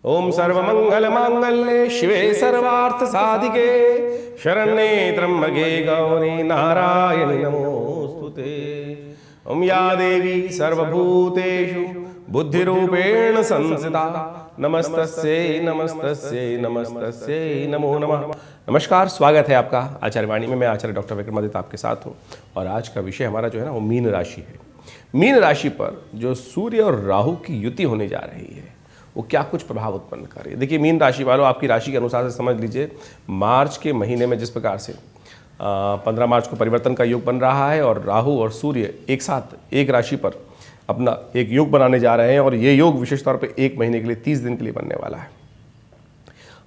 ओम सर्वमंगल मांगल्ये शिवे सर्वार्थ साधिके शरण्ये त्र्यंबके गौरी नारायणि नमोस्तुते। ओम या देवी सर्वभूतेषु बुद्धिरूपेण संस्थिता नमस्तस्यै नमस्तस्यै नमस्तस्यै नमो नमः। नमस्कार, स्वागत है आपका आचार्य वाणी में। मैं आचार्य डॉक्टर विक्रमादित्य आपके साथ हूँ और आज का विषय हमारा जो है ना वो मीन राशि है। मीन राशि पर जो सूर्य और राहु की युति होने जा रही है वो क्या कुछ प्रभाव उत्पन्न कर रही है। देखिए, मीन राशि वालों, आपकी राशि के अनुसार से समझ लीजिए, मार्च के महीने में जिस प्रकार से 15 मार्च को परिवर्तन का योग बन रहा है और राहु और सूर्य एक साथ एक राशि पर अपना एक योग बनाने जा रहे हैं और ये योग विशेष तौर पे एक महीने के लिए 30 दिन के लिए बनने वाला है।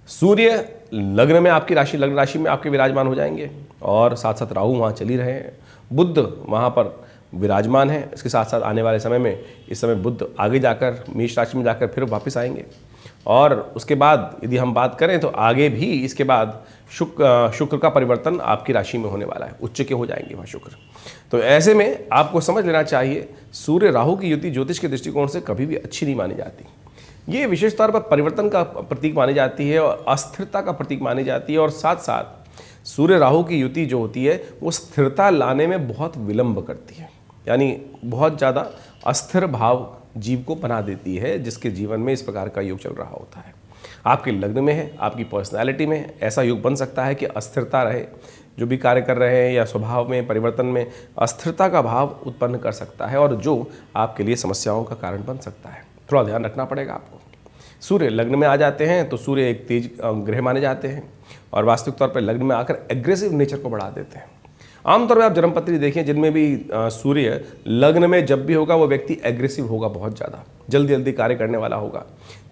सूर्य लग्न में, आपकी राशि लग्न राशि में आपके विराजमान हो जाएंगे और साथ साथ राहु वहाँ चल ही रहे हैं, बुध वहाँ पर विराजमान है। इसके साथ साथ आने वाले समय में, इस समय बुध आगे जाकर मेष राशि में जाकर फिर वापस आएंगे और उसके बाद यदि हम बात करें तो आगे भी इसके बाद शुक्र का परिवर्तन आपकी राशि में होने वाला है, उच्च के हो जाएंगे वहाँ शुक्र। तो ऐसे में आपको समझ लेना चाहिए, सूर्य राहु की युति ज्योतिष के दृष्टिकोण से कभी भी अच्छी नहीं मानी जाती। ये विशेष तौर पर परिवर्तन का प्रतीक मानी जाती है और अस्थिरता का प्रतीक मानी जाती है और साथ साथ सूर्य राहु की युति जो होती है वो स्थिरता लाने में बहुत विलंब करती है, यानी बहुत ज़्यादा अस्थिर भाव जीव को बना देती है, जिसके जीवन में इस प्रकार का योग चल रहा होता है। आपके लग्न में है, आपकी पर्सनैलिटी में ऐसा योग बन सकता है कि अस्थिरता रहे, जो भी कार्य कर रहे हैं या स्वभाव में परिवर्तन में अस्थिरता का भाव उत्पन्न कर सकता है और जो आपके लिए समस्याओं का कारण बन सकता है। थोड़ा ध्यान रखना पड़ेगा आपको। सूर्य लग्न में आ जाते हैं तो सूर्य एक तेज ग्रह माने जाते हैं और वास्तविक तौर पर लग्न में आकर एग्रेसिव नेचर को बढ़ा देते हैं। आमतौर पर आप जन्मपत्री देखें जिनमें भी सूर्य लग्न में जब भी होगा वो व्यक्ति एग्रेसिव होगा, बहुत ज़्यादा जल्दी जल्दी कार्य करने वाला होगा,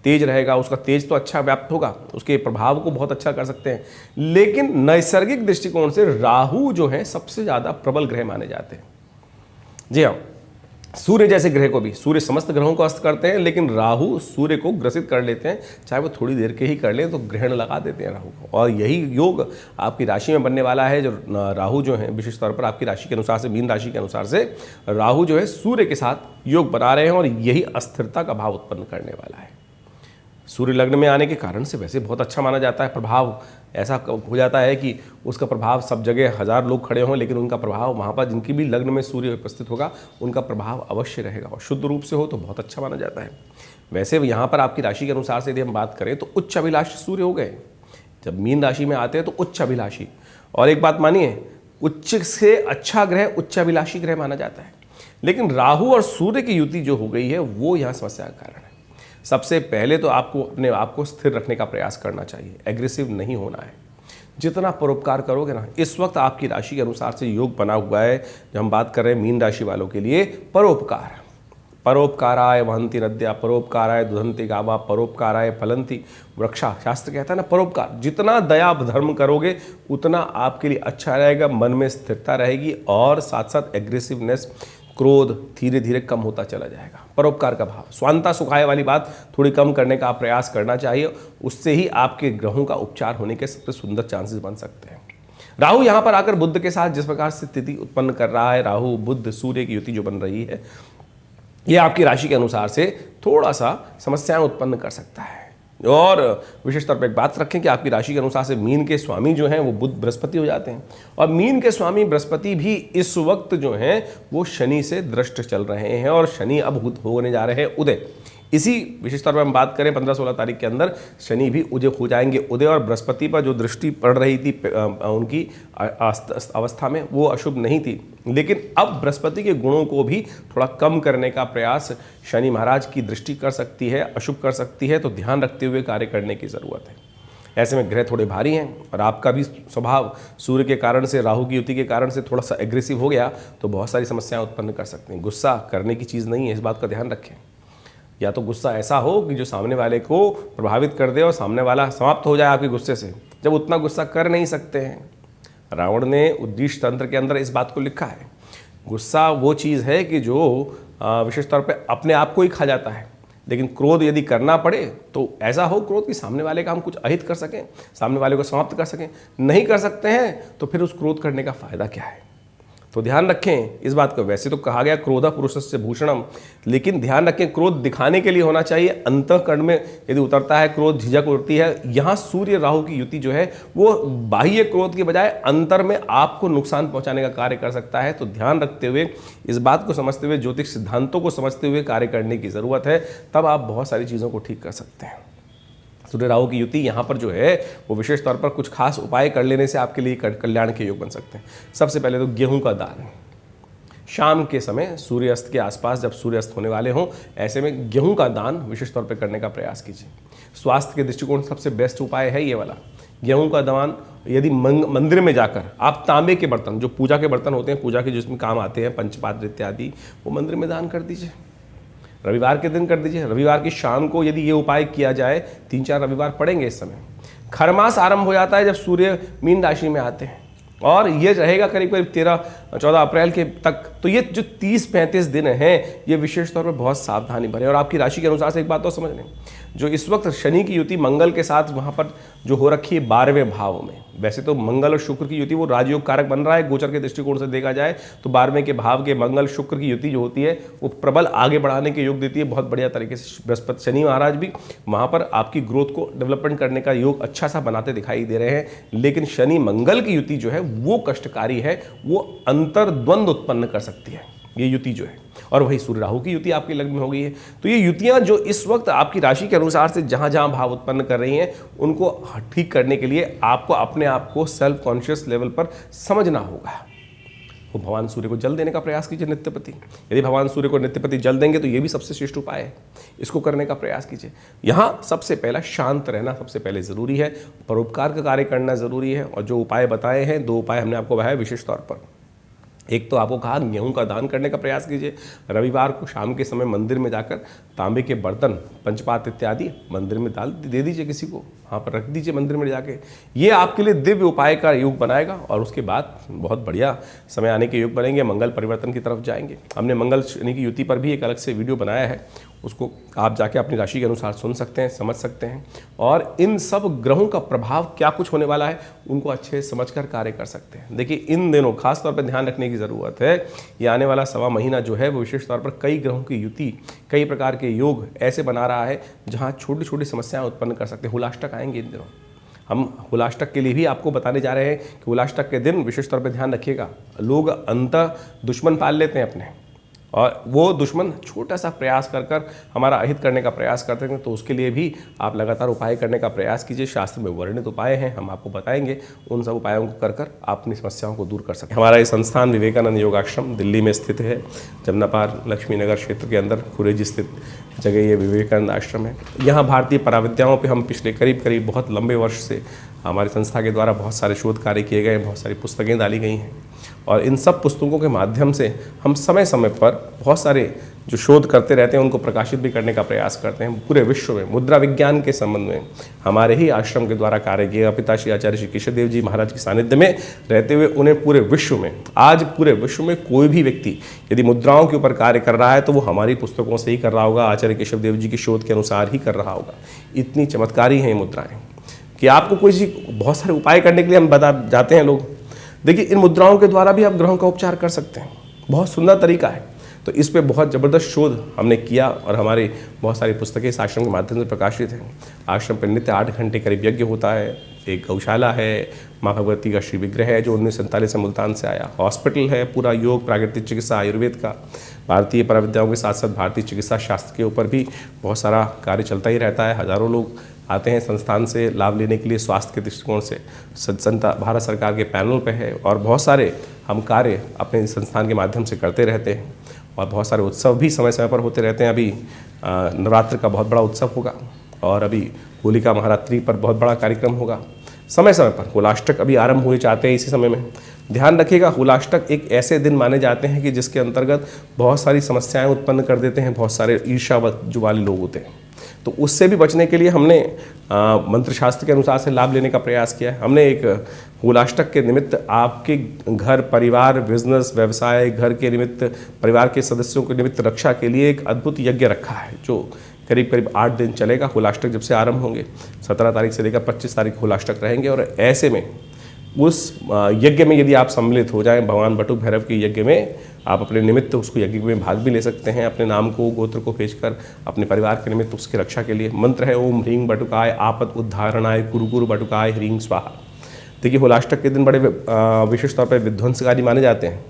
तेज रहेगा। उसका तेज तो अच्छा व्याप्त होगा, उसके प्रभाव को बहुत अच्छा कर सकते हैं। लेकिन नैसर्गिक दृष्टिकोण से राहु जो है सबसे ज़्यादा प्रबल ग्रह माने जाते हैं। जी हाँ, सूर्य जैसे ग्रह को भी, सूर्य समस्त ग्रहों को अस्त करते हैं लेकिन राहु सूर्य को ग्रसित कर लेते हैं, चाहे वो थोड़ी देर के ही कर लें तो ग्रहण लगा देते हैं राहु को। और यही योग आपकी राशि में बनने वाला है। जो राहु जो है विशेष तौर पर आपकी राशि के अनुसार से, मीन राशि के अनुसार से राहु जो है सूर्य के साथ योग बना रहे हैं और यही अस्थिरता का भाव उत्पन्न करने वाला है। सूर्य लग्न में आने के कारण से वैसे बहुत अच्छा माना जाता है, प्रभाव ऐसा हो जाता है कि उसका प्रभाव सब जगह 1000 लोग खड़े हों लेकिन उनका प्रभाव वहाँ पर जिनकी भी लग्न में सूर्य उपस्थित होगा उनका प्रभाव अवश्य रहेगा और शुद्ध रूप से हो तो बहुत अच्छा माना जाता है। वैसे यहाँ पर आपकी राशि के अनुसार से यदि हम बात करें तो उच्च अभिलाषी सूर्य हो गए। जब मीन राशि में आते हैं तो उच्च अभिलाषी, और एक बात मानिए, उच्च से अच्छा ग्रह उच्च अभिलाषी ग्रह माना जाता है। लेकिन राहु और सूर्य की युति जो हो गई है वो यहाँ समस्या का कारण है। सबसे पहले तो आपको अपने आप को स्थिर रखने का प्रयास करना चाहिए, एग्रेसिव नहीं होना है। जितना परोपकार करोगे ना, इस वक्त आपकी राशि के अनुसार से योग बना हुआ है, जब हम बात कर रहे हैं मीन राशि वालों के लिए, परोपकार। परोपकाराय वहंती नद्या, परोपकाराय दुधंती गावा, परोपकाराय फलंती वृक्षा। शास्त्र कहता है ना, परोपकार, जितना दया धर्म करोगे उतना आपके लिए अच्छा रहेगा, मन में स्थिरता रहेगी और साथ साथ एग्रेसिवनेस, क्रोध धीरे धीरे कम होता चला जाएगा। परोपकार का भाव, स्वांता सुखाय वाली बात थोड़ी कम करने का आप प्रयास करना चाहिए, उससे ही आपके ग्रहों का उपचार होने के सबसे सुंदर चांसेस बन सकते हैं। राहु यहाँ पर आकर बुध के साथ जिस प्रकार से स्थिति उत्पन्न कर रहा है, राहु बुध सूर्य की युति जो बन रही है, ये आपकी राशि के अनुसार से थोड़ा सा समस्याएं उत्पन्न कर सकता है। और विशेष तौर पर एक बात रखें कि आपकी राशि के अनुसार से मीन के स्वामी जो हैं वो बुध बृहस्पति हो जाते हैं और मीन के स्वामी बृहस्पति भी इस वक्त जो हैं वो शनि से दृष्ट चल रहे हैं और शनि अब होने जा रहे हैं उदय। इसी विशेष तौर पर हम बात करें 15-16 तारीख के अंदर शनि भी उदय हो जाएंगे उदय, और बृहस्पति पर जो दृष्टि पड़ रही थी उनकी अवस्था में वो अशुभ नहीं थी, लेकिन अब बृहस्पति के गुणों को भी थोड़ा कम करने का प्रयास शनि महाराज की दृष्टि कर सकती है, अशुभ कर सकती है। तो ध्यान रखते हुए कार्य करने की ज़रूरत है। ऐसे में ग्रह थोड़े भारी हैं और आपका भी स्वभाव सूर्य के कारण से, राहु की युति के कारण से थोड़ा सा एग्रेसिव हो गया तो बहुत सारी समस्याएं उत्पन्न कर सकते हैं। गुस्सा करने की चीज़ नहीं है, इस बात का ध्यान रखें। या तो गुस्सा ऐसा हो कि जो सामने वाले को प्रभावित कर दे और सामने वाला समाप्त हो जाए आपके गुस्से से, जब उतना गुस्सा कर नहीं सकते हैं। रावण ने उद्देश्य तंत्र के अंदर इस बात को लिखा है, गुस्सा वो चीज़ है कि जो विशेष तौर पे अपने आप को ही खा जाता है, लेकिन क्रोध यदि करना पड़े तो ऐसा हो क्रोध कि सामने वाले का हम कुछ अहित कर सकें, सामने वाले को समाप्त कर सकें। नहीं कर सकते हैं तो फिर उस क्रोध करने का फ़ायदा क्या है। तो ध्यान रखें इस बात को। वैसे तो कहा गया क्रोध पुरुषस्य भूषणम, लेकिन ध्यान रखें क्रोध दिखाने के लिए होना चाहिए। अंतःकरण में यदि उतरता है क्रोध, झिझक उठती है, यहाँ सूर्य राहु की युति जो है वो बाह्य क्रोध के बजाय अंतर में आपको नुकसान पहुंचाने का कार्य कर सकता है। तो ध्यान रखते हुए, इस बात को समझते हुए, ज्योतिष सिद्धांतों को समझते हुए कार्य करने की जरूरत है, तब आप बहुत सारी चीज़ों को ठीक कर सकते हैं। सूर्य राहु की युति यहाँ पर जो है वो विशेष तौर पर कुछ खास उपाय कर लेने से आपके लिए कल्याण के योग बन सकते हैं। सबसे पहले तो गेहूं का दान, शाम के समय सूर्यास्त के आसपास जब सूर्यास्त होने वाले हों, ऐसे में गेहूं का दान विशेष तौर पर करने का प्रयास कीजिए। स्वास्थ्य के दृष्टिकोण सबसे बेस्ट उपाय है ये वाला, गेहूं का दान। यदि मंदिर में जाकर आप तांबे के बर्तन, जो पूजा के बर्तन होते हैं, पूजा के जिसमें काम आते हैं, पंचपात्र इत्यादि, वो मंदिर में दान कर दीजिए। रविवार के दिन कर दीजिए। रविवार की शाम को यदि ये उपाय किया जाए, 3-4 रविवार पड़ेंगे इस समय। खरमास आरंभ हो जाता है जब सूर्य मीन राशि में आते हैं, और ये रहेगा करीब करीब 13-14 अप्रैल के तक। तो ये जो 30-35 दिन हैं, ये विशेष तौर पर बहुत सावधानी भरे। और आपकी राशि के अनुसार से एक बात तो समझ लें, जो इस वक्त शनि की युति मंगल के साथ वहाँ पर जो हो रखी है 12वें भाव में, वैसे तो मंगल और शुक्र की युति वो राजयोग कारक बन रहा है। गोचर के दृष्टिकोण से देखा जाए तो 12वें के भाव के मंगल शुक्र की युति जो होती है वो प्रबल आगे बढ़ाने के योग देती है, बहुत बढ़िया तरीके से। बृहस्पति शनि महाराज भी वहाँ पर आपकी ग्रोथ को डेवलपमेंट करने का योग अच्छा सा बनाते दिखाई दे रहे हैं। लेकिन शनि मंगल की युति जो है वो कष्टकारी है, वो अंतर्द्वंद उत्पन्न कर सकती है ये युति जो है। और वही सूर्य राहु की युति आपके लग्न में हो गई है। तो ये युतियां जो इस वक्त आपकी राशि के अनुसार से जहां जहां भाव उत्पन्न कर रही हैं, उनको ठीक करने के लिए आपको अपने आप को सेल्फ कॉन्शियस लेवल पर समझना होगा। वो भगवान सूर्य को जल देने का प्रयास कीजिए, नित्यपति। यदि भगवान सूर्य को नित्यपति जल देंगे तो ये भी सबसे श्रेष्ठ उपाय है, इसको करने का प्रयास कीजिए। यहाँ सबसे पहला शांत रहना सबसे पहले ज़रूरी है, परोपकार का कार्य करना ज़रूरी है। और जो उपाय बताए हैं, 2 उपाय हमने आपको बताया विशेष तौर पर। एक तो आपको कहा गेहूं का दान करने का प्रयास कीजिए। रविवार को शाम के समय मंदिर में जाकर तांबे के बर्तन, पंचपात्र इत्यादि मंदिर में दे दीजिए, किसी को वहाँ पर रख दीजिए मंदिर में जाके। ये आपके लिए दिव्य उपाय का योग बनाएगा। और उसके बाद बहुत बढ़िया समय आने के योग बनेंगे, मंगल परिवर्तन की तरफ जाएंगे। हमने मंगल शनि की युति पर भी एक अलग से वीडियो बनाया है, उसको आप जाके अपनी राशि के अनुसार सुन सकते हैं, समझ सकते हैं। और इन सब ग्रहों का प्रभाव क्या कुछ होने वाला है उनको अच्छे से समझकर कार्य कर सकते हैं। देखिए इन दिनों खास तौर पर ध्यान रखने की ज़रूरत है, ये आने वाला 1.25 महीना जो है वो विशेष तौर पर कई ग्रहों की युति, कई प्रकार के योग ऐसे बना रहा है जहाँ छोटी छोटी समस्याएं उत्पन्न कर सकते हैं। हुलाष्टक आएंगे इन दिनों, हम हुलाष्टक के लिए भी आपको बताने जा रहे हैं कि हुलाष्टक के दिन विशेष तौर पर ध्यान रखिएगा। लोग अंतः दुश्मन पाल लेते हैं अपने, और वो दुश्मन छोटा सा प्रयास कर हमारा अहित करने का प्रयास करते हैं। तो उसके लिए भी आप लगातार उपाय करने का प्रयास कीजिए। शास्त्र में वर्णित उपाय हैं, हम आपको बताएंगे। उन सब उपायों को कर आप अपनी समस्याओं को दूर कर सकते हैं। हमारा ये संस्थान विवेकानंद योगाश्रम दिल्ली में स्थित है, जमनापार लक्ष्मी नगर क्षेत्र के अंदर खुरेजी स्थित जगह ये विवेकानंद आश्रम है। यहाँ भारतीय पराविद्याओं पर हम पिछले करीब बहुत लंबे वर्ष से हमारी संस्था के द्वारा बहुत सारे शोध कार्य किए गए, बहुत सारी पुस्तकें डाली गई हैं। और इन सब पुस्तकों के माध्यम से हम समय समय पर बहुत सारे जो शोध करते रहते हैं उनको प्रकाशित भी करने का प्रयास करते हैं। पूरे विश्व में मुद्रा विज्ञान के संबंध में हमारे ही आश्रम के द्वारा कार्य किया। पिता श्री आचार्य श्री केशव देव जी महाराज के सानिध्य में रहते हुए उन्हें पूरे विश्व में, आज पूरे विश्व में कोई भी व्यक्ति यदि मुद्राओं के ऊपर कार्य कर रहा है तो वो हमारी पुस्तकों से ही कर रहा होगा, आचार्य केशव देव जी के शोध के अनुसार ही कर रहा होगा। इतनी चमत्कारी हैं ये मुद्राएँ कि आपको कोई चीज़, बहुत सारे उपाय करने के लिए हम बता जाते हैं लोग। देखिए इन मुद्राओं के द्वारा भी आप ग्रहों का उपचार कर सकते हैं, बहुत सुंदर तरीका है। तो इस पे बहुत ज़बरदस्त शोध हमने किया और हमारी बहुत सारी पुस्तकें इस आश्रम के माध्यम से प्रकाशित हैं। आश्रम पर नित्य 8 घंटे करीब यज्ञ होता है, एक गौशाला है, माँ भगवती का श्री विग्रह है जो 1947 से मुल्तान से आया, हॉस्पिटल है, पूरा योग, प्राकृतिक चिकित्सा, आयुर्वेद का, भारतीय पराविद्याओं के साथ साथ भारतीय चिकित्सा शास्त्र के ऊपर भी बहुत सारा कार्य चलता ही रहता है। हज़ारों लोग आते हैं संस्थान से लाभ लेने के लिए स्वास्थ्य के दृष्टिकोण से। संस्था भारत सरकार के पैनल पे है और बहुत सारे हम कार्य अपने संस्थान के माध्यम से करते रहते हैं। और बहुत सारे उत्सव भी समय समय पर होते रहते हैं। अभी नवरात्र का बहुत बड़ा उत्सव होगा और अभी होलिका महारात्रि पर बहुत बड़ा कार्यक्रम होगा। समय समय पर हुलाष्टक अभी आरंभ हुए चाहते हैं इसी समय में। ध्यान रखिएगा, हुलाष्टक एक ऐसे दिन माने जाते हैं कि जिसके अंतर्गत बहुत सारी समस्याएं उत्पन्न कर देते हैं बहुत सारे ईर्ष्यावत जो वाले लोग होते हैं। तो उससे भी बचने के लिए हमने मंत्र शास्त्र के अनुसार से लाभ लेने का प्रयास किया है। हमने एक हुलाष्टक के निमित्त आपके घर, परिवार, बिजनेस, व्यवसाय, घर के निमित्त, परिवार के सदस्यों के निमित्त रक्षा के लिए एक अद्भुत यज्ञ रखा है जो करीब 8 दिन चलेगा। हुलाष्टक जब से आरंभ होंगे 17 तारीख से लेकर 25 तारीख हुलाष्टक रहेंगे। और ऐसे में उस यज्ञ में यदि आप सम्मिलित हो जाएं, भगवान बटुक भैरव के यज्ञ में, आप अपने निमित्त उसको यज्ञ में भाग भी ले सकते हैं, अपने नाम को गोत्र को भेजकर अपने परिवार के निमित्त उसकी रक्षा के लिए। मंत्र है ओम ह्रीं बटुकाय आपद उद्धारणाय कुरु कुरु बटुकाय ह्रीं स्वाहा। देखिए होलाष्टक के दिन बड़े विशेष तौर पर विध्वंसकारी माने जाते हैं,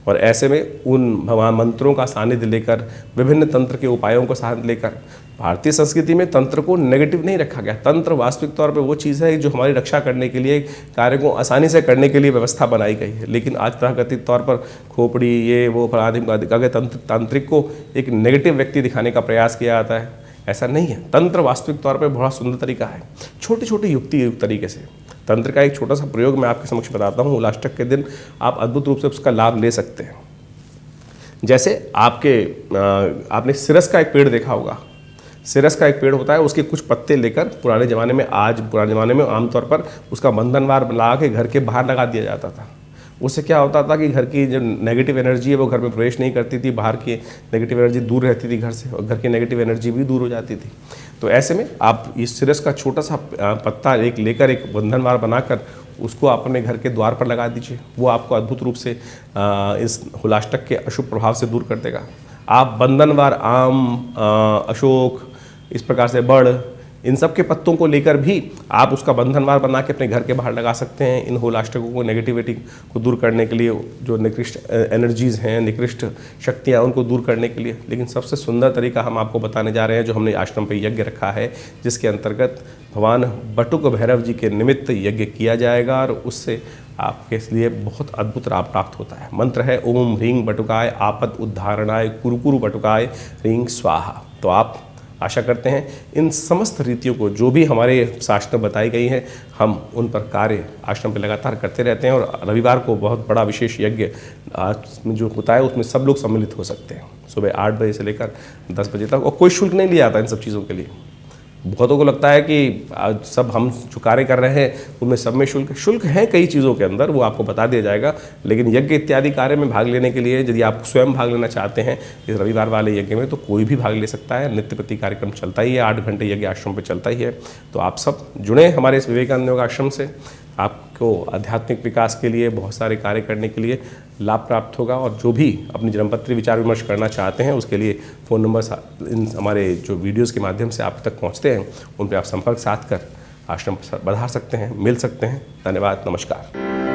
और ऐसे में उन भगवान मंत्रों का सानिध्य लेकर, विभिन्न तंत्र के उपायों को साथ लेकर, भारतीय संस्कृति में तंत्र को नेगेटिव नहीं रखा गया। तंत्र वास्तविक तौर पे वो चीज़ है जो हमारी रक्षा करने के लिए, कार्य को आसानी से करने के लिए व्यवस्था बनाई गई है। लेकिन आज तथाकथित तौर पर खोपड़ी, ये वो फलादि तांत्रिक को एक नेगेटिव व्यक्ति दिखाने का प्रयास किया जाता है। ऐसा नहीं है। तंत्र वास्तविक तौर पर बड़ा सुंदर तरीका है, छोटी छोटी युक्ति युक्त तरीके से। तंत्र का एक छोटा सा प्रयोग मैं आपके समक्ष बताता हूँ। होलाष्टक के दिन आप अद्भुत रूप से उसका लाभ ले सकते हैं। जैसे आपने सिरस का एक पेड़ देखा होगा। सिरस का एक पेड़ होता है, उसके कुछ पत्ते लेकर पुराने ज़माने में आमतौर पर उसका बंधनवार लगा के घर के बाहर लगा दिया जाता था। उससे क्या होता था कि घर की जो नेगेटिव एनर्जी है वो घर में प्रवेश नहीं करती थी, बाहर की नेगेटिव एनर्जी दूर रहती थी घर से, और घर की नेगेटिव एनर्जी भी दूर हो जाती थी। तो ऐसे में आप इस सिरस का छोटा सा पत्ता लेकर एक बंधनवार बनाकर उसको आप अपने घर के द्वार पर लगा दीजिए। वो आपको अद्भुत रूप से इस होलाष्टक के अशुभ प्रभाव से दूर कर देगा। आप बंधनवार आम, अशोक, इस प्रकार से बड़, इन सब के पत्तों को लेकर भी आप उसका बंधनवार बना के अपने घर के बाहर लगा सकते हैं। इन होलाष्टकों को, नेगेटिविटी को दूर करने के लिए, जो निकृष्ट एनर्जीज़ हैं, निकृष्ट शक्तियाँ, उनको दूर करने के लिए। लेकिन सबसे सुंदर तरीका हम आपको बताने जा रहे हैं, जो हमने आश्रम पे यज्ञ रखा है, जिसके अंतर्गत भगवान बटुक भैरव जी के निमित्त यज्ञ किया जाएगा, और उससे आपके लिए बहुत अद्भुत लाभ प्राप्त होता है। मंत्र है ओम ह्रीं बटुकाय आपद उद्धारणाय कुरु कुरु बटुकाय ह्रीं स्वाहा। तो आप आशा करते हैं इन समस्त रीतियों को, जो भी हमारे शास्त्र बताई गई हैं, हम उन पर कार्य आश्रम पे लगातार करते रहते हैं। और रविवार को बहुत बड़ा विशेष यज्ञ आज में जो होता है, उसमें सब लोग सम्मिलित हो सकते हैं, सुबह 8 बजे से लेकर 10 बजे तक, और कोई शुल्क नहीं लिया जाता इन सब चीज़ों के लिए। बहुतों को लगता है कि आज सब हम जो कार्य कर रहे हैं उनमें सब में शुल्क है कई चीज़ों के अंदर, वो आपको बता दिया जाएगा। लेकिन यज्ञ इत्यादि कार्य में भाग लेने के लिए, यदि आप स्वयं भाग लेना चाहते हैं इस रविवार वाले यज्ञ में, तो कोई भी भाग ले सकता है। नित्य प्रति कार्यक्रम चलता ही है, 8 घंटे यज्ञ आश्रम पर चलता ही है। तो आप सब जुड़े हमारे इस विवेकानंद योग आश्रम से। आपको आध्यात्मिक विकास के लिए, बहुत सारे कार्य करने के लिए लाभ प्राप्त होगा। और जो भी अपनी जन्मपत्री विचार विमर्श करना चाहते हैं, उसके लिए फ़ोन नंबर इन हमारे जो वीडियोज़ के माध्यम से आप तक पहुँचते हैं, उन पर आप संपर्क साध कर आश्रम पधार सकते हैं, मिल सकते हैं। धन्यवाद, नमस्कार।